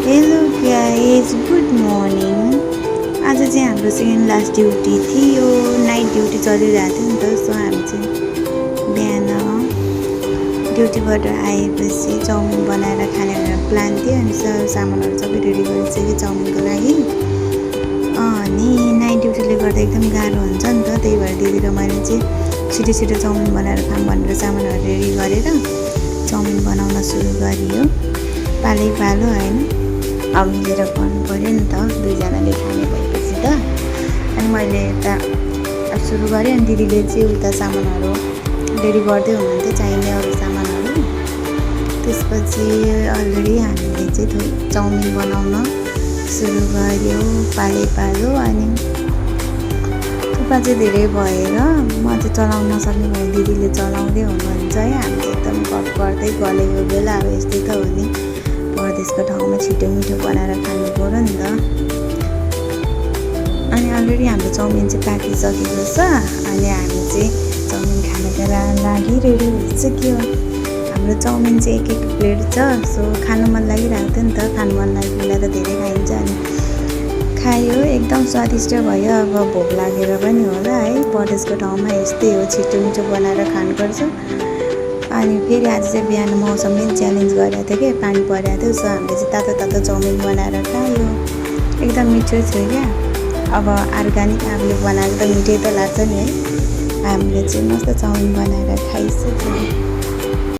Hello guys, good morning. आज चाहिँ हाम्रो सेकेन्ड लास्ट ड्युटी थियो। नाइट ड्युटी चलिरहेको थियो नि त। सो हामी चाहिँ बिहान ड्युटीबाट आएपछि चाउमिन बनाएर खाने भनेर प्लान थियो। अनि सामानहरू सबै रेडी गरिसकेँ चाउमिनको लागि। अनि नाइट ड्युटीले गर्दा एकदम गाह्रो हुन्छ नि त। त्यही भएर दिदी र मैले चाहिँ छिटो छिटो चाउमिन बनाएर खाऊँ भनेर सामानहरू रेडी गरेर चाउमिन बनाउन सुरु गरियो। पालै पालो होइन, अब मिलेर गर्नु पऱ्यो नि त, दुईजनाले खाने भएपछि त। अनि मैले यता सुरु गरेँ अनि दिदीले चाहिँ उता सामानहरू रेडी गर्दै हुनुहुन्थ्यो, चाहिने अरू सामानहरू। त्यसपछि अलरेडी हामीले चाहिँ चाउमिन बनाउन सुरु गर्यो पालै पालो। अनि थुक्पा चाहिँ धेरै भएर म चाहिँ चलाउन नसक्ने भए दिदीले चलाउँदै हुनुहुन्छ है। हामी चाहिँ एकदम गफ गर्दै गलेको बेला अब यस्तै त हो नि, परदेशको ठाउँमा छिटो मिठो बनाएर खानु पऱ्यो नि त। अनि अलरेडी हाम्रो चाउमिन चाहिँ पाकिसकेको छ। अनि हामी चाहिँ चाउमिन खानको लागि रेडी भइसक्यो। हाम्रो चाउमिन चाहिँ एक प्लेट छ। सो खानु मन लागिरहेको थियो नि त, खानु मन लागेको बेला त धेरै खाइन्छ। अनि खायो, एकदम स्वादिष्ट भयो। अब भोक लागेर पनि होला है, परदेशको ठाउँमा यस्तै हो, छिटो मिठो बनाएर खानुपर्छ। अनि फेरि आज चाहिँ बिहान मौसमले च्यालेन्ज गरेको थियो कि पानी परेको थियो। सो हामीले चाहिँ तातो तातो चाउमिन बनाएर खायो, एकदम मिठो थियो क्या। अब अर्ग्यानिक आफूले बनाएको त मिठै त लाग्छ नि है। हामीले चाहिँ मस्त चाउमिन बनाएर खाइसक्यो।